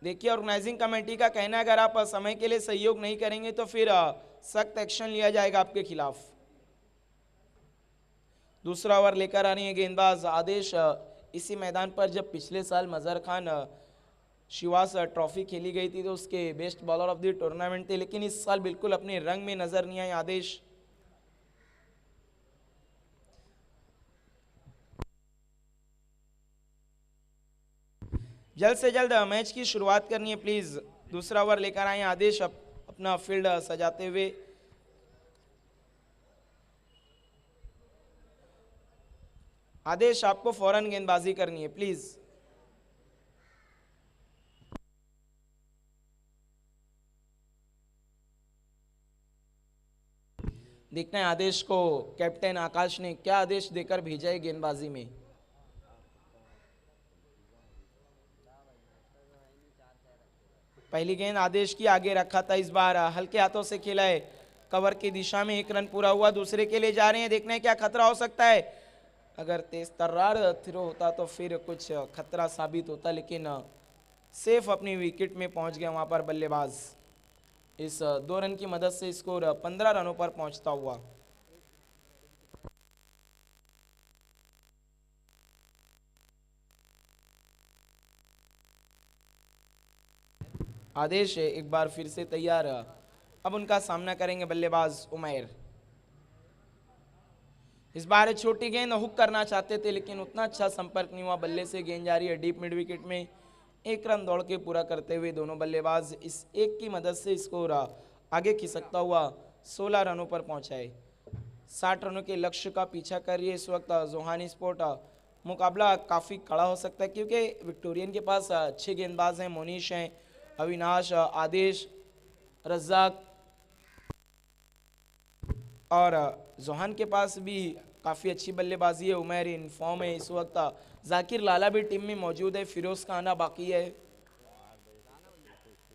देखिए ऑर्गेनाइजिंग कमेटी का कहना है अगर आप समय के लिए सहयोग नहीं करेंगे तो फिर सख्त एक्शन लिया जाएगा आपके खिलाफ। दूसरा ओवर लेकर आ रही है गेंदबाज आदेश। इसी मैदान पर जब पिछले साल मजहर खान शिवास ट्रॉफी खेली गई थी तो उसके best bowler of the tournament थे, लेकिन इस साल बिल्कुल अपने रंग में नजर नहीं आए आदेश। जल्द से जल्द मैच की शुरुआत करनी है प्लीज। दूसरा ओवर लेकर आए आदेश अपना फील्ड सजाते हुए। आदेश आपको फौरन गेंदबाजी करनी है प्लीज। देखना है आदेश को कैप्टन आकाश ने क्या आदेश देकर भेजा है गेंदबाजी में। पहली गेंद आदेश की आगे रखा था, इस बार हल्के हाथों से खेला है, कवर की दिशा में 1 रन पूरा हुआ। दूसरे के लिए जा रहे हैं, देखना है क्या खतरा हो सकता है। अगर तेज तर्रार थ्रो होता तो फिर कुछ खतरा साबित होता, लेकिन सेफ अपनी विकेट में पहुंच गया वहां पर बल्लेबाज। इस 2 रन की मदद से स्कोर 15 रनों पर पहुंचता हुआ। आदेश एक बार फिर से तैयार, अब उनका सामना करेंगे बल्लेबाज उमैर। इस बार छोटी गेंद हुक करना चाहते थे लेकिन उतना अच्छा संपर्क नहीं हुआ, बल्ले से गेंद जा रही है डीप मिड विकेट में। 1 रन दौड़ के पूरा करते हुए दोनों बल्लेबाज इस एक की मदद से स्कोर आगे खिसकता हुआ 16 रनों पर पहुंचा है। 60 रनों के लक्ष्य का पीछा कर रही है इस वक्त जोहान स्पोर्ट। मुकाबला काफ़ी कड़ा हो सकता है क्योंकि विक्टोरियन के पास अच्छे गेंदबाज हैं, मोनीश हैं, अविनाश, आदेश, रज्जाक, और जोहान के पास भी काफ़ी अच्छी बल्लेबाजी है। उमैर इन फॉर्म है इस वक्त, जाकिर लाला भी टीम में मौजूद है, फिरोज का आना बाकी है।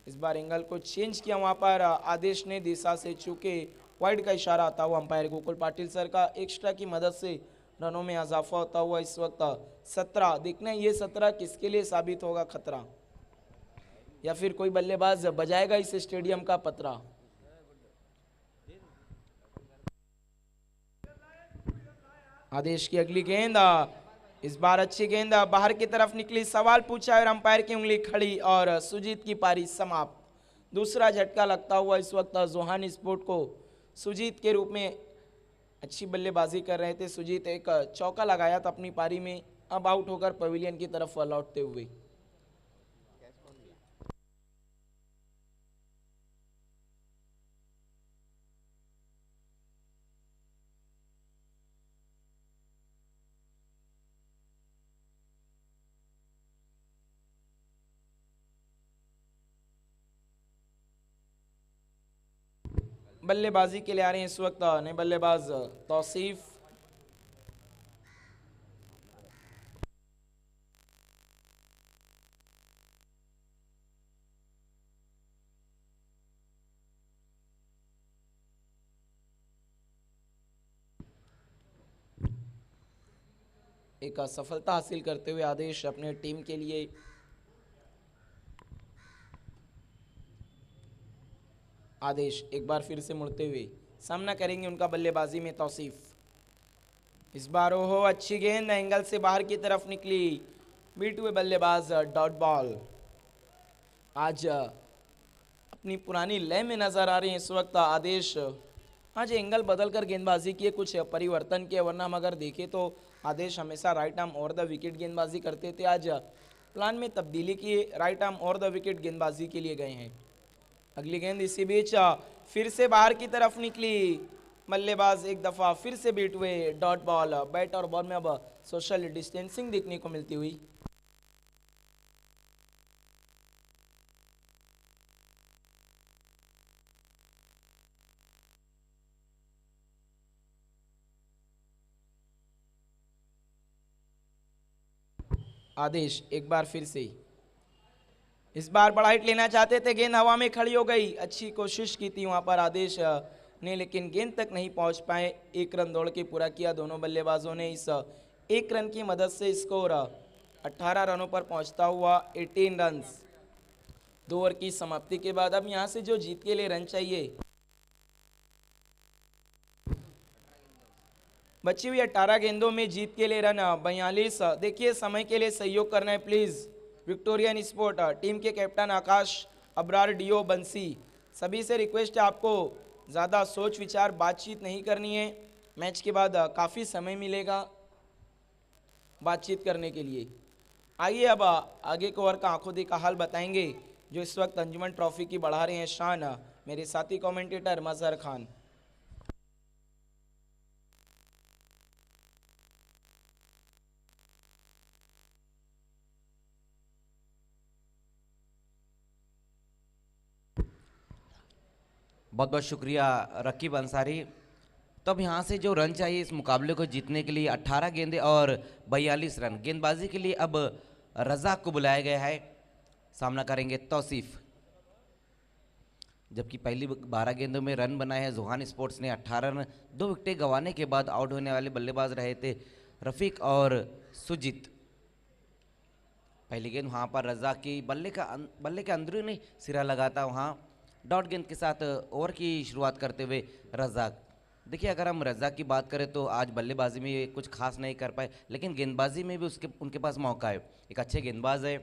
इस बार एंगल को चेंज किया वहां पर आदेश ने दिशा से, चूंकि वाइड का इशारा आता हुआ अंपायर गोकुल पाटिल सर का, एक्स्ट्रा की मदद से रनों में इजाफा होता हुआ इस वक्त 17। देखना है ये 17 किसके लिए साबित होगा खतरा, या फिर कोई बल्लेबाज बजाएगा इस स्टेडियम का पतरा। आदेश की अगली गेंद, इस बार अच्छी गेंद बाहर की तरफ निकली, सवाल पूछा और अंपायर की उंगली खड़ी और सुजीत की पारी समाप्त। दूसरा झटका लगता हुआ इस वक्त जोहान स्पोर्ट को। सुजीत के रूप में अच्छी बल्लेबाजी कर रहे थे सुजीत, एक चौका लगाया था अपनी पारी में, अब आउट होकर पवेलियन की तरफ लौटते हुए। बल्लेबाजी के लिए आ रहे हैं इस वक्त नए बल्लेबाज तौसीफ। एक सफलता हासिल करते हुए आदेश अपने टीम के लिए आदेश एक बार फिर से मुड़ते हुए सामना करेंगे उनका बल्लेबाजी में तौसीफ। इस बार ओहो अच्छी गेंद एंगल से बाहर की तरफ निकली, बीट हुए बल्लेबाज डॉट बॉल। आज अपनी पुरानी लय में नजर आ रहे हैं इस वक्त आदेश। आज एंगल बदलकर गेंदबाजी किए, कुछ परिवर्तन किए, वरना हम अगर देखें तो आदेश हमेशा राइट आर्म और द विकेट गेंदबाजी करते थे। आज प्लान में तब्दीली की, राइट आर्म और द विकेट गेंदबाजी के लिए गए हैं। अगली गेंद इसी बीच फिर से बाहर की तरफ निकली, बल्लेबाज एक दफा फिर से बीट हुए, डॉट बॉल। बैट और बॉल में अब सोशल डिस्टेंसिंग देखने को मिलती हुई। आदेश एक बार फिर से, इस बार बड़ा हिट लेना चाहते थे, गेंद हवा में खड़ी हो गई। अच्छी कोशिश की थी वहां पर आदेश ने, लेकिन गेंद तक नहीं पहुंच पाए। 1 रन दौड़ के पूरा किया दोनों बल्लेबाजों ने। इस 1 रन की मदद से स्कोर 18 रनों पर पहुंचता हुआ 18 रन। 2 ओवर की समाप्ति के बाद अब यहां से जो जीत के लिए रन चाहिए, बची हुई 18 गेंदों में जीत के लिए रन 42। देखिए समय के लिए सहयोग करना है प्लीज। विक्टोरियन स्पोर्ट टीम के कैप्टन आकाश, अबरार, डीओ, बंसी, सभी से रिक्वेस्ट है आपको ज़्यादा सोच विचार बातचीत नहीं करनी है। मैच के बाद काफ़ी समय मिलेगा बातचीत करने के लिए। आइए अब आगे के ओवर का आंखों देखा हाल बताएंगे, जो इस वक्त अंजुमन ट्रॉफी की बढ़ा रहे हैं शान, मेरे साथी कमेंटेटर मजहर खान। बहुत बहुत शुक्रिया रकीब अंसारी। तो अब यहाँ से जो रन चाहिए इस मुकाबले को जीतने के लिए 18 गेंदें और 42 रन। गेंदबाजी के लिए अब रज़ाक को बुलाया गया है, सामना करेंगे तौसीफ। जबकि पहली 12 गेंदों में रन बनाए हैं जोहान स्पोर्ट्स ने 18 रन। 2 विकेटें गंवाने के बाद आउट होने वाले बल्लेबाज रहे थे रफ़ीक और सुजीत। पहली गेंद वहाँ पर रज़ाक की बल्ले के अंदरूनी सिरा लगाता वहाँ डॉट गेंद के साथ ओवर की शुरुआत करते हुए रज़ाक। देखिए अगर हम रज़ाक की बात करें तो आज बल्लेबाजी में कुछ खास नहीं कर पाए, लेकिन गेंदबाजी में भी उनके पास मौका है। एक अच्छे गेंदबाज है।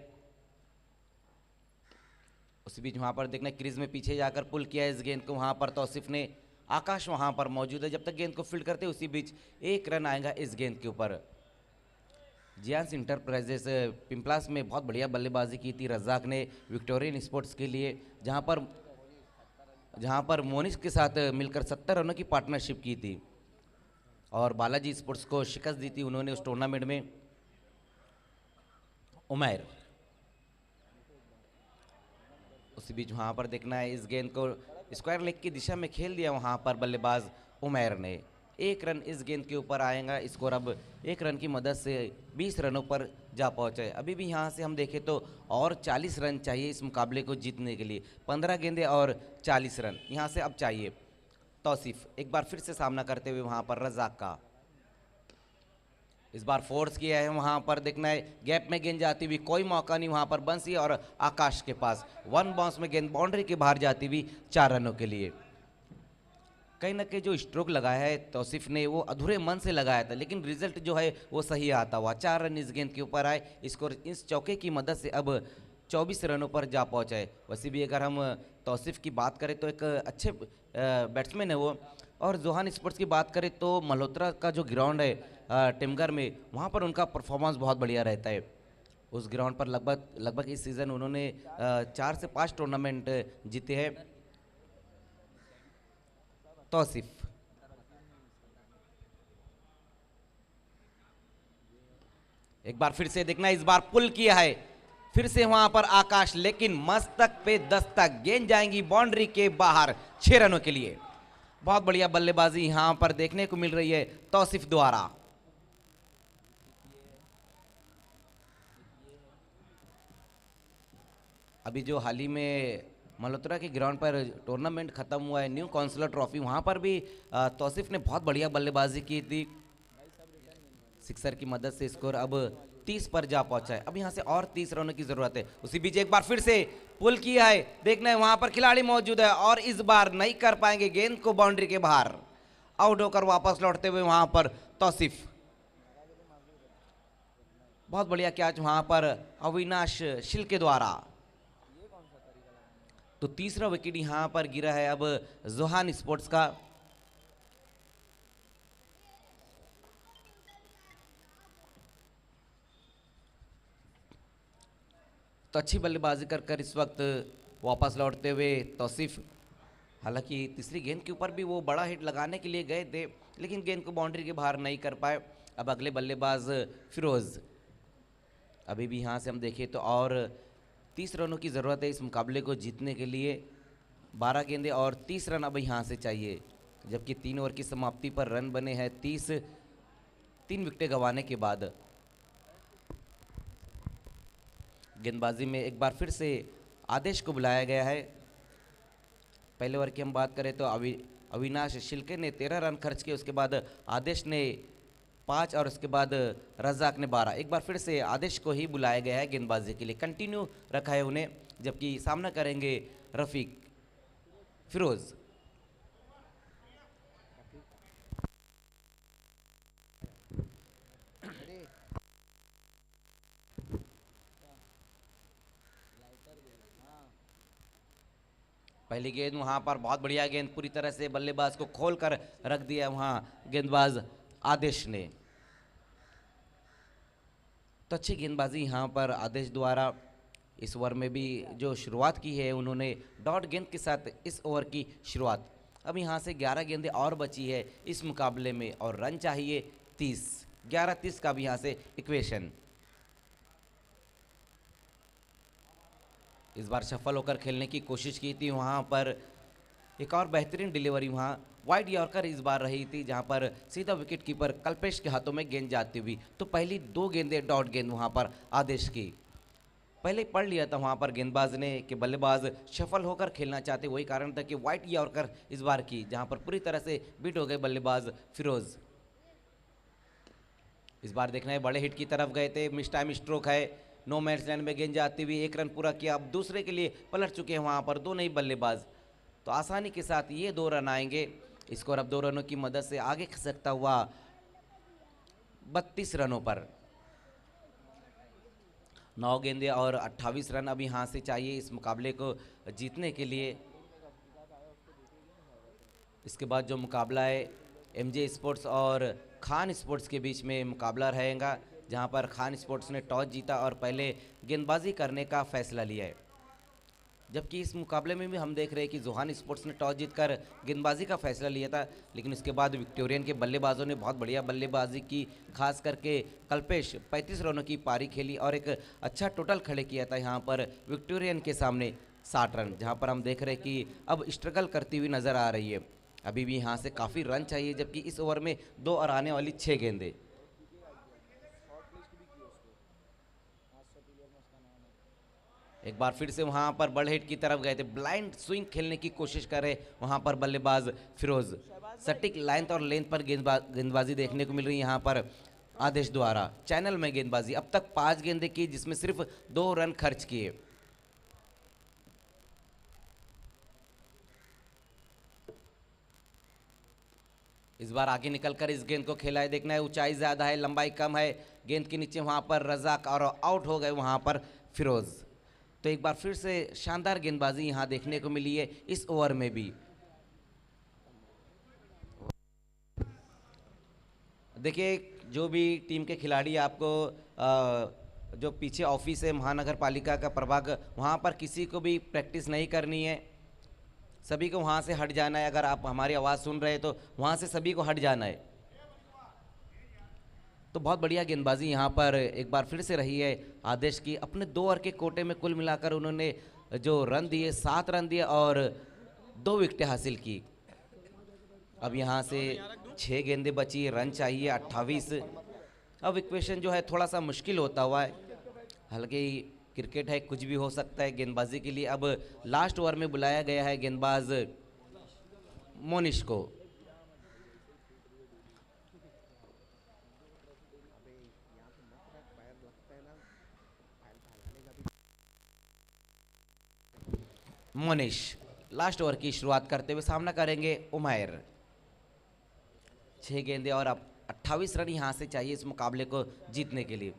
उसी बीच वहाँ पर देखना क्रीज में पीछे जाकर पुल किया इस गेंद को, वहाँ पर तौसीफ ने। आकाश वहाँ पर मौजूद है, जब तक गेंद को फील्ड करते उसी बीच 1 रन आएगा इस गेंद के ऊपर। जियांस इंटरप्राइजेस पिंपलास में बहुत बढ़िया बल्लेबाजी की थी रज़ाक ने विक्टोरियन स्पोर्ट्स के लिए, जहां पर मोनिश के साथ मिलकर 70 रनों की पार्टनरशिप की थी और बालाजी स्पोर्ट्स को शिकस्त दी थी उन्होंने उस टूर्नामेंट में। उमैर उसी बीच वहां पर देखना है इस गेंद को स्क्वायर लेग की दिशा में खेल दिया वहां पर बल्लेबाज उमैर ने। 1 रन इस गेंद के ऊपर आएगा। स्कोर अब 1 रन की मदद से 20 रनों पर जा पहुंचे। अभी भी यहाँ से हम देखें तो और 40 रन चाहिए इस मुकाबले को जीतने के लिए। 15 गेंदें और 40 रन यहाँ से अब चाहिए। तौसीफ एक बार फिर से सामना करते हुए वहाँ पर रज़ाक का, इस बार फोर्स किया है। वहाँ पर देखना है गैप में गेंद जाती हुई, कोई मौका नहीं वहाँ पर बंसी और आकाश के पास। 1 बाउंस में गेंद बाउंड्री के बाहर जाती हुई 4 रनों के लिए। कहीं ना कहीं जो स्ट्रोक लगाया है तौसीफ ने वो अधूरे मन से लगाया था, लेकिन रिजल्ट जो है वो सही आता हुआ। 4 रन इस गेंद के ऊपर आए। स्कोर इस चौके की मदद से अब 24 रनों पर जा पहुंचा है। वैसे भी अगर हम तौसीफ की बात करें तो एक अच्छे बैट्समैन है वो। और जोहान स्पोर्ट्स की बात करें तो मल्होत्रा का जो ग्राउंड है टिमगर में, वहाँ पर उनका परफॉर्मेंस बहुत बढ़िया रहता है। उस ग्राउंड पर लगभग इस सीज़न उन्होंने 4 से 5 टूर्नामेंट जीते हैं। तौसीफ एक बार फिर से देखना, इस बार पुल किया है फिर से वहां पर आकाश, लेकिन मस्तक पे दस्तक, गेंद जाएंगी बाउंड्री के बाहर 6 रनों के लिए। बहुत बढ़िया बल्लेबाजी यहां पर देखने को मिल रही है तौसीफ द्वारा। अभी जो हाल ही में मल्होत्रा के ग्राउंड पर टूर्नामेंट खत्म हुआ है न्यू काउंसिलर ट्रॉफी, वहां पर भी तौसीफ ने बहुत बढ़िया बल्लेबाजी की थी। सिक्सर की मदद से स्कोर अब 30 पर जा पहुंचा है। अब यहां से और 30 रनों की जरूरत है। उसी बीच एक बार फिर से पुल किया है, देखना है वहां पर खिलाड़ी मौजूद है और इस बार नहीं कर पाएंगे, गेंद को बाउंड्री के बाहर आउट होकर वापस लौटते हुए वहां पर तौसीफ। बहुत बढ़िया कैच वहां पर अविनाश शिल के द्वारा। तो तीसरा विकेट यहां पर गिरा है अब जोहान स्पोर्ट्स का। तो अच्छी बल्लेबाजी कर इस वक्त वापस लौटते हुए तौसीफ। हालांकि तीसरी गेंद के ऊपर भी वो बड़ा हिट लगाने के लिए गए थे, लेकिन गेंद को बाउंड्री के बाहर नहीं कर पाए। अब अगले बल्लेबाज फिरोज। अभी भी यहाँ से हम देखें तो और 30 रनों की ज़रूरत है इस मुकाबले को जीतने के लिए। 12 गेंदें और 30 रन अब यहाँ से चाहिए, जबकि 3 ओवर की समाप्ति पर रन बने हैं 30, 3 विकेटें गंवाने के बाद। गेंदबाजी में एक बार फिर से आदेश को बुलाया गया है। पहले ओवर की हम बात करें तो अविनाश शिल्के ने 13 रन खर्च किए, उसके बाद आदेश ने 5 और उसके बाद रजाक ने 12। एक बार फिर से आदेश को ही बुलाया गया है गेंदबाजी के लिए, कंटिन्यू रखा है उन्हें, जबकि सामना करेंगे रफीक फिरोज। पहली गेंद वहां पर बहुत बढ़िया गेंद, पूरी तरह से बल्लेबाज को खोलकर रख दिया वहां गेंदबाज आदेश ने। तो अच्छी गेंदबाजी यहां पर आदेश द्वारा। इस ओवर में भी जो शुरुआत की है उन्होंने डॉट गेंद के साथ इस ओवर की शुरुआत। अब यहां से 11 गेंदें और बची है इस मुकाबले में और रन चाहिए 30, 11-30 का भी यहां से इक्वेशन। इस बार सफल होकर खेलने की कोशिश की थी, वहां पर एक और बेहतरीन डिलीवरी वहां वाइड यॉर्कर इस बार रही थी, जहां पर सीधा विकेट कीपर कल्पेश के हाथों में गेंद जाती हुई। तो पहली 2 गेंदें डॉट गेंद वहां पर आदेश की। पहले पढ़ लिया था वहां पर गेंदबाज ने कि बल्लेबाज सफल होकर खेलना चाहते, वही कारण था कि वाइड यॉर्कर इस बार की, जहां पर पूरी तरह से बीट हो गए बल्लेबाज फिरोज। इस बार देखना है बड़े हिट की तरफ गए थे, मिस टाइम स्ट्रोक है, नो मैच लैंड में गेंद जाती हुई 1 रन पूरा किया। अब दूसरे के लिए पलट चुके हैं वहां पर 2 नई बल्लेबाज, तो आसानी के साथ ये 2 रन आएंगे। स्कोर अब 2 रनों की मदद से आगे खसकता हुआ 32 रनों पर। 9 गेंदें और 28 रन अब यहां से चाहिए इस मुकाबले को जीतने के लिए। इसके बाद जो मुकाबला है एमजे स्पोर्ट्स और खान स्पोर्ट्स के बीच में मुकाबला रहेगा, जहां पर खान स्पोर्ट्स ने टॉस जीता और पहले गेंदबाजी करने का फैसला लिया है। जबकि इस मुकाबले में भी हम देख रहे हैं कि जोहान स्पोर्ट्स ने टॉस जीतकर गेंदबाजी का फैसला लिया था, लेकिन उसके बाद विक्टोरियन के बल्लेबाजों ने बहुत बढ़िया बल्लेबाजी की। खास करके कल्पेश 35 रनों की पारी खेली और एक अच्छा टोटल खड़े किया था यहाँ पर विक्टोरियन के सामने 60 रन, जहाँ पर हम देख रहे हैं कि अब स्ट्रगल करती हुई नज़र आ रही है। अभी भी यहाँ से काफ़ी रन चाहिए, जबकि इस ओवर में 2 और आने वाली 6 गेंदें। एक बार फिर से वहां पर बड़ हिट की तरफ गए थे, ब्लाइंड स्विंग खेलने की कोशिश करे वहां पर बल्लेबाज फिरोज। सटीक लाइन और लेंथ पर गेंदबाजी देखने को मिल रही है यहाँ पर आदेश द्वारा। चैनल में गेंदबाजी अब तक 5 गेंदें की, जिसमें सिर्फ 2 रन खर्च किए। इस बार आगे निकलकर इस गेंद को खेला है, देखना है ऊंचाई ज्यादा है, लंबाई कम है, गेंद के नीचे वहां पर रजाक और आउट हो गए वहां पर फिरोज। तो एक बार फिर से शानदार गेंदबाजी यहां देखने को मिली है इस ओवर में भी। देखिए जो भी टीम के खिलाड़ी आपको जो पीछे ऑफिस है महानगर पालिका का प्रभाग, वहां पर किसी को भी प्रैक्टिस नहीं करनी है, सभी को वहां से हट जाना है। अगर आप हमारी आवाज़ सुन रहे हैं तो वहां से सभी को हट जाना है। तो बहुत बढ़िया गेंदबाजी यहाँ पर एक बार फिर से रही है आदेश की। अपने 2 ओवर के कोटे में कुल मिलाकर उन्होंने जो रन दिए 7 रन दिए और 2 विकेटें हासिल की। अब यहाँ से 6 गेंदें बची, रन चाहिए 28। अब इक्वेशन जो है थोड़ा सा मुश्किल होता हुआ है, हालांकि क्रिकेट है, कुछ भी हो सकता है गेंदबाजी के लिए। अब लास्ट ओवर में बुलाया गया है गेंदबाज मोनिश को। मोनिश लास्ट ओवर की शुरुआत करते हुए सामना करेंगे उमैर। 6 गेंदें और अब 28 रन यहाँ से चाहिए इस मुकाबले को जीतने के लिए।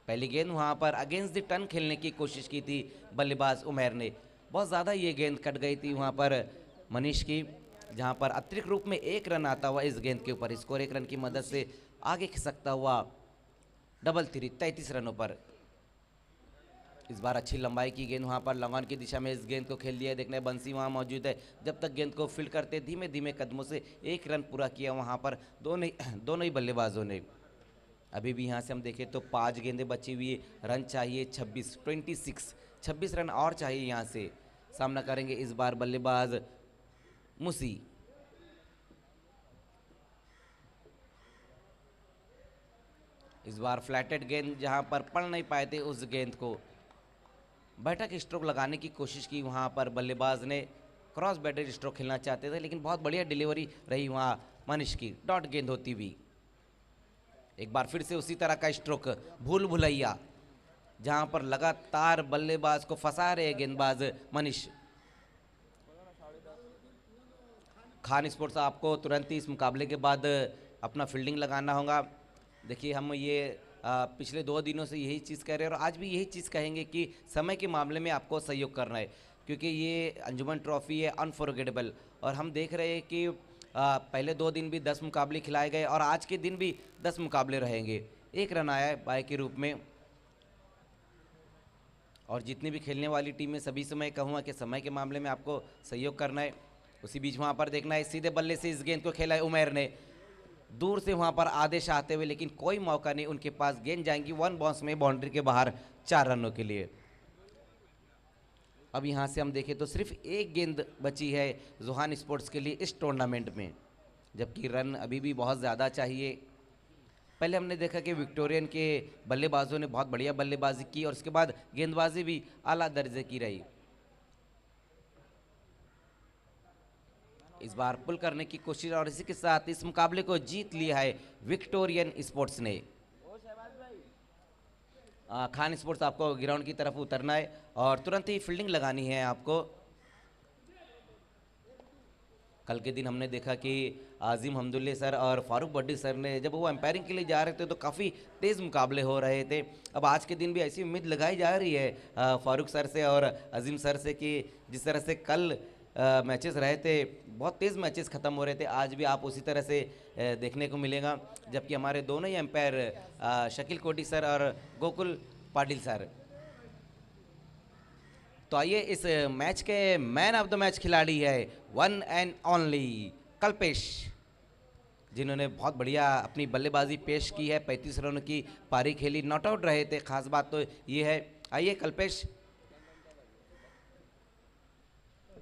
पहली गेंद वहाँ पर अगेंस्ट द टर्न खेलने की कोशिश की थी बल्लेबाज उमैर ने, बहुत ज़्यादा ये गेंद कट गई थी वहाँ पर मनीष की, जहाँ पर अतिरिक्त रूप में 1 रन आता हुआ इस गेंद के ऊपर स्कोर 1 रन की मदद से आगे खिसकता हुआ डबल 3 33 रनों पर। इस बार अच्छी लंबाई की गेंद वहाँ पर लॉन्ग ऑन की दिशा में इस गेंद को खेल दिया है। देखना है बंसी वहाँ मौजूद है, जब तक गेंद को फील्ड करते धीमे धीमे कदमों से 1 रन पूरा किया वहाँ पर दोनों ही बल्लेबाजों ने। अभी भी यहाँ से हम देखें तो 5 गेंदें बची हुई है, रन चाहिए 26 रन और चाहिए यहाँ से। सामना करेंगे इस बार बल्लेबाज मुसी। इस बार फ्लैटेड गेंद जहाँ पर पढ़ नहीं पाए थे उस गेंद को बैठक स्ट्रोक लगाने की कोशिश की वहाँ पर बल्लेबाज ने, क्रॉस बैटेड स्ट्रोक खेलना चाहते थे लेकिन बहुत बढ़िया डिलीवरी रही वहाँ मनीष की, डॉट गेंद होती हुई। एक बार फिर से उसी तरह का स्ट्रोक भूल भुलैया, जहाँ पर लगातार बल्लेबाज को फंसा रहे गेंदबाज मनीष। खान स्पोर्ट्स आपको तुरंत ही इस मुकाबले के बाद अपना फील्डिंग लगाना होगा। देखिए हम ये पिछले 2 दिनों से यही चीज़ कह रहे हैं और आज भी यही चीज़ कहेंगे कि समय के मामले में आपको सहयोग करना है, क्योंकि ये अंजुमन ट्रॉफी है अनफॉरगेटेबल। और हम देख रहे हैं कि पहले 2 दिन भी 10 मुकाबले खिलाए गए और आज के दिन भी 10 मुकाबले रहेंगे। 1 रन आया है बाय के रूप में। और जितनी भी खेलने वाली टीमें सभी से मैं कहूँगा कि समय के मामले में आपको सहयोग करना है। उसी बीच वहाँ पर देखना है सीधे बल्ले से इस गेंद को खेला है उमैर ने, दूर से वहाँ पर आदेश आते हुए, लेकिन कोई मौका नहीं उनके पास। गेंद जाएंगी 1 बाउंस में बाउंड्री के बाहर 4 रनों के लिए। अब यहाँ से हम देखें तो सिर्फ 1 गेंद बची है जोहान स्पोर्ट्स के लिए इस टूर्नामेंट में, जबकि रन अभी भी बहुत ज़्यादा चाहिए। पहले हमने देखा कि विक्टोरियन के बल्लेबाजों ने बहुत बढ़िया बल्लेबाजी की और उसके बाद गेंदबाजी भी आला दर्जे की रही। इस बार पुल करने की कोशिश और इसी के साथ इस मुकाबले को जीत लिया है विक्टोरियन स्पोर्ट्स ने। खान स्पोर्ट्स आपको ग्राउंड की तरफ उतरना है और तुरंत ही फील्डिंग लगानी है आपको। कल के दिन हमने देखा कि आजिम हमदुल्ले सर और फारूक बड्डी सर ने जब वो एम्पायरिंग के लिए जा रहे थे तो काफ़ी तेज़ मुकाबले हो रहे थे। अब आज के दिन भी ऐसी उम्मीद लगाई जा रही है फारूक सर से और अजीम सर से कि जिस तरह से कल मैचेस रहे थे, बहुत तेज़ मैचेस ख़त्म हो रहे थे, आज भी आप उसी तरह से देखने को मिलेगा। जबकि हमारे दोनों ही एम्पायर शकील कोटी सर और गोकुल पाटिल सर। तो आइए इस मैच के मैन ऑफ द मैच खिलाड़ी है वन एंड ओनली कल्पेश, जिन्होंने बहुत बढ़िया अपनी बल्लेबाजी पेश की है। 35 रनों की पारी खेली, नॉट आउट रहे थे। खास बात तो ये है। आइए कल्पेश